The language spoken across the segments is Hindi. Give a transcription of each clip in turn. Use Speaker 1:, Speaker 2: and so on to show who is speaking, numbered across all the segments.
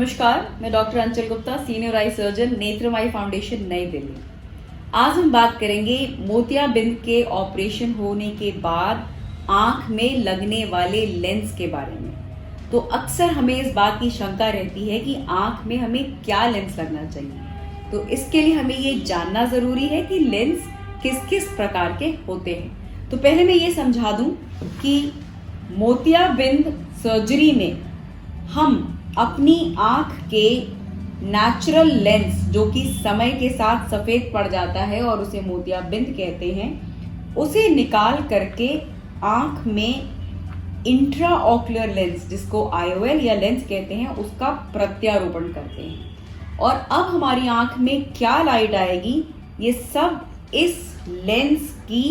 Speaker 1: नमस्कार, मैं doctor Anchal Gupta, senior eye surgeon, Netramai foundation, New Delhi. आज हम बात करेंगे मोतियाबिंद के ऑपरेशन होने के बाद आंख में लगने वाले लेंस के बारे में। तो अक्सर हमें इस बात की शंका रहती है कि आंख में हमें क्या लेंस लगना चाहिए। तो इसके लिए हमें ये जानना जरूरी है कि लेंस किस किस प्रकार के होते हैं। तो पहले मैं ये समझा दूं कि मोतियाबिंद सर्जरी में हम अपनी आंख के नेचुरल लेंस, जो कि समय के साथ सफेद पड़ जाता है और उसे मोतियाबिंद कहते हैं, उसे निकाल करके आंख में इंट्राऑक्यूलर लेंस, जिसको आईओएल या लेंस कहते हैं, उसका प्रत्यारोपण करते हैं। और अब हमारी आंख में क्या लाइट आएगी, ये सब इस लेंस की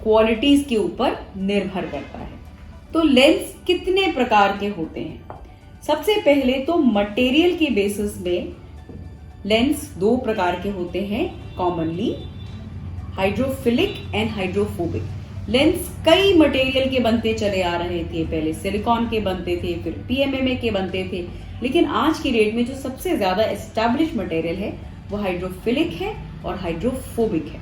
Speaker 1: क्वालिटीज के ऊपर निर्भर करता है। तो लेंस कितने प्रकार के होते हैं? सबसे पहले तो मटेरियल के बेसिस में लेंस दो प्रकार के होते हैं commonly, hydrophilic and hydrophobic. Lens कई मटेरियल के बनते चले आ रहे थे। पहले सिलिकॉन के बनते थे, फिर पीएमएमए के बनते थे, लेकिन आज की डेट में जो सबसे ज्यादा एस्टैब्लिश मटेरियल है वो हाइड्रोफिलिक है और हाइड्रोफोबिक है।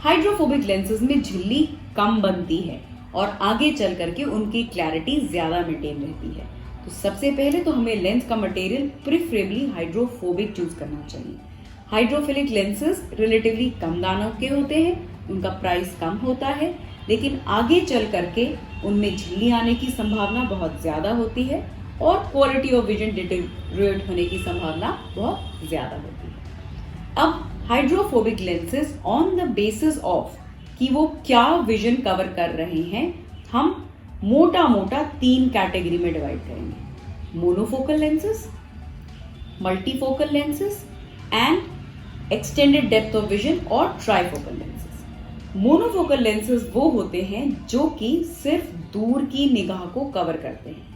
Speaker 1: हाइड्रोफोबिक लेंसेज में झिल्ली कम बनती है और आगे चल करके उनकी क्लैरिटी ज्यादा मेंटेन रहती है। तो सबसे पहले तो हमें लेंस का मटेरियल प्रिफरेबली हाइड्रोफोबिक चूज करना चाहिए। हाइड्रोफिलिक लेंसेज रिलेटिवली कम दानों के होते हैं, उनका प्राइस कम होता है, लेकिन आगे चल करके उनमें झिल्ली आने की संभावना बहुत ज्यादा होती है और क्वालिटी ऑफ विजन डिटेरियोरेट होने की संभावना बहुत ज्यादा होती है। अब hydrophobic lenses on the basis of कि वो क्या विजन कवर कर रहे हैं, हम मोटा मोटा तीन कैटेगरी में डिवाइड करेंगे: monofocal lenses, multifocal lenses and extended depth of vision और ट्राइफोकल लेंसेज। मोनोफोकल लेंसेज वो होते हैं जो कि सिर्फ दूर की निगाह को कवर करते हैं,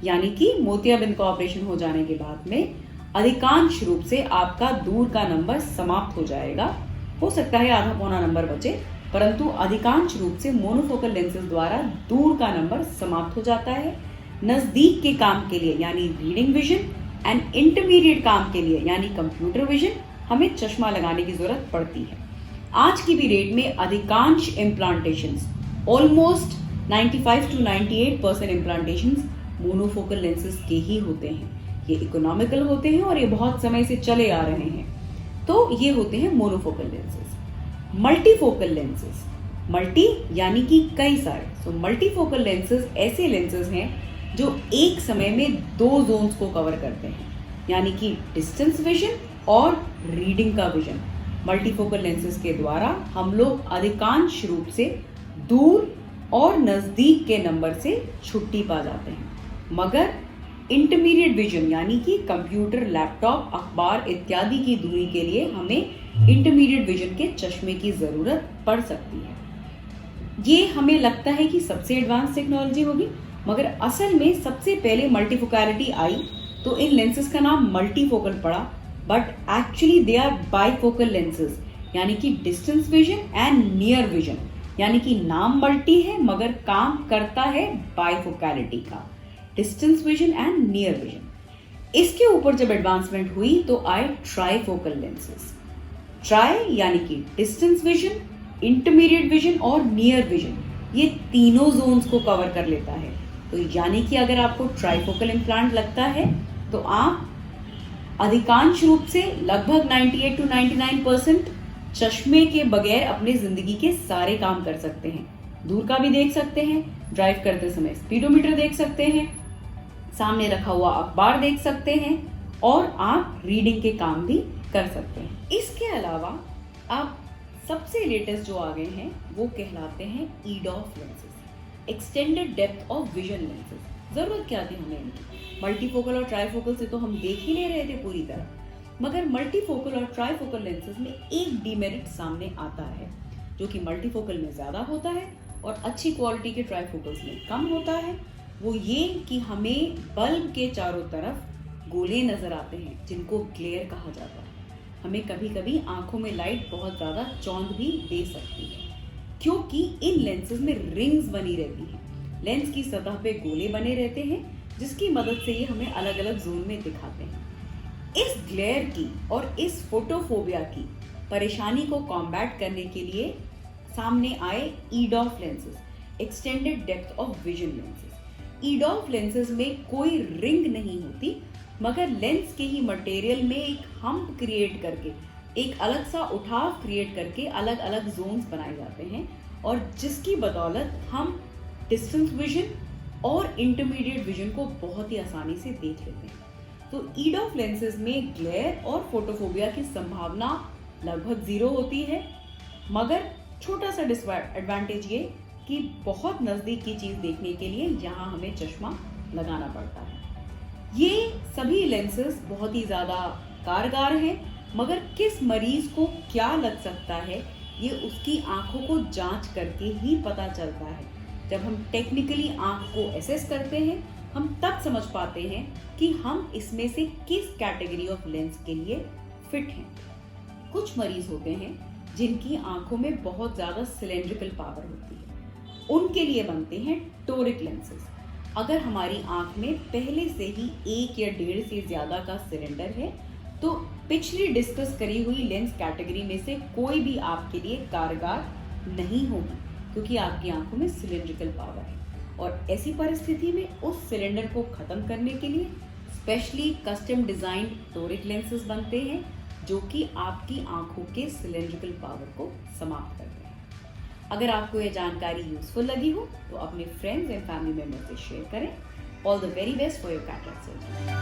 Speaker 1: यानी कि मोतियाबिंद का ऑपरेशन हो जाने के बाद में अधिकांश रूप से आपका दूर का नंबर समाप्त हो जाएगा। हो सकता है आधा पौना नंबर बचे, परंतु अधिकांश रूप से मोनोफोकल लेंसेज द्वारा दूर का नंबर समाप्त हो जाता है। नजदीक के काम के लिए यानी रीडिंग विजन एंड इंटरमीडिएट काम के लिए यानी कंप्यूटर विजन हमें चश्मा लगाने की जरूरत पड़ती है। आज की भी डेट में अधिकांश इम्प्लांटेशंस, ऑलमोस्ट 95 to 98% इम्प्लांटेशंस मोनोफोकल लेंसेज के ही होते हैं। ये इकोनॉमिकल होते हैं और ये बहुत समय से चले आ रहे हैं। तो ये होते हैं monofocal lenses. Multifocal lenses, multi यानी कि कई सारे। तो मल्टीफोकल लेंसेज ऐसे लेंसेज हैं जो एक समय में दो जोन्स को कवर करते हैं, यानी कि डिस्टेंस विजन और रीडिंग का विजन। मल्टीफोकल लेंसेज के द्वारा हम लोग अधिकांश रूप से दूर और नजदीक के नंबर से छुट्टी पा जाते हैं, मगर इंटरमीडिएट विजन यानी कि कंप्यूटर, लैपटॉप, अखबार इत्यादि की दूरी के लिए हमें इंटरमीडिएट विजन के चश्मे की जरूरत पड़ सकती है। ये हमें लगता है कि सबसे एडवांस टेक्नोलॉजी होगी, मगर असल में सबसे पहले मल्टीफोकैलिटी आई तो इन लेंसेज का नाम मल्टीफोकल पड़ा, but actually they are bifocal lenses, यानी कि distance vision and near vision. यानी कि नाम मल्टी है मगर काम करता है बाइफोकैलिटी का, distance vision and near vision. इसके ऊपर जब एडवांसमेंट हुई तो आए ट्राइफोकल लेंसेज। ट्राई यानी कि डिस्टेंस विजन, इंटरमीडिएट विजन और नियर विजन, ये तीनों जोन्स को कवर कर लेता है। तो यानी कि अगर आपको ट्राइफोकल इम्प्लांट लगता है तो आप अधिकांश रूप से लगभग 98 to 99% चश्मे के बगैर अपनी जिंदगी के सारे काम कर सकते हैं। दूर का भी देख सकते हैं, ड्राइव करते समय स्पीडोमीटर देख सकते हैं, सामने रखा हुआ अखबार देख सकते हैं और आप रीडिंग के काम भी कर सकते हैं। इसके अलावा अब सबसे लेटेस्ट जो आ गए हैं वो कहलाते हैं EDOF lenses, extended depth of vision lenses. जरूरत क्या थी हमें इनकी? मल्टीफोकल और ट्राइफोकल से तो हम देख ही नहीं रहे थे पूरी तरह, मगर मल्टीफोकल और ट्राइफोकल लेंसेज में एक डीमेरिट सामने आता है, जो कि मल्टीफोकल में ज्यादा होता है और अच्छी क्वालिटी के ट्राइफोकल्स में कम होता है। वो ये कि हमें बल्ब के चारों तरफ गोले नजर आते हैं, जिनको ग्लेयर कहा जाता है। हमें कभी कभी आंखों में लाइट बहुत ज्यादा चौंध भी दे सकती है, क्योंकि इन लेंसेज में रिंग्स बनी रहती हैं। लेंस की सतह पे गोले बने रहते हैं, जिसकी मदद से ये हमें अलग अलग जोन में दिखाते हैं। इस ग्लेयर की और इस फोटोफोबिया की परेशानी को कॉम्बैट करने के लिए सामने आए EDOF lenses, extended depth of vision lenses. EDOF lenses में कोई रिंग नहीं होती, मगर लेंस के ही मटेरियल में एक हम्प क्रिएट करके, एक अलग सा उठाव क्रिएट करके अलग अलग जोन्स बनाए जाते हैं, और जिसकी बदौलत हम डिस्टेंस विजन और इंटरमीडिएट विजन को बहुत ही आसानी से देख लेते हैं। तो EDOF लेंसेज में ग्लेयर और फोटोफोबिया की संभावना लगभग 0 होती है, मगर छोटा सा डिसएडवांटेज ये कि बहुत नजदीक की चीज देखने के लिए यहाँ हमें चश्मा लगाना पड़ता है। ये सभी लेंसेज बहुत ही ज्यादा कारगर हैं, मगर किस मरीज को क्या लग सकता है ये उसकी आंखों को जांच करके ही पता चलता है। जब हम टेक्निकली आंख को एसेस करते हैं, हम तब समझ पाते हैं कि हम इसमें से किस कैटेगरी ऑफ लेंस के लिए फिट हैं। कुछ मरीज होते हैं जिनकी आंखों में बहुत ज्यादा सिलेंड्रिकल पावर होती है, उनके लिए बनते हैं टोरिक लेंसेज। अगर हमारी आंख में पहले से ही 1 या 1.5 से ज्यादा का सिलेंडर है, तो पिछली डिस्कस करी हुई लेंस कैटेगरी में से कोई भी आपके लिए कारगर नहीं होगी, क्योंकि आपकी आंखों में सिलेंड्रिकल पावर है। और ऐसी परिस्थिति में उस सिलेंडर को खत्म करने के लिए specially custom designed toric lenses बनते हैं, जो कि आपकी आंखों के सिलेंड्रिकल पावर को समाप्त करते हैं। अगर आपको यह जानकारी यूजफुल लगी हो तो अपने फ्रेंड्स एंड फैमिली मेंबर्स से शेयर करें। All the very best for your cataract surgery.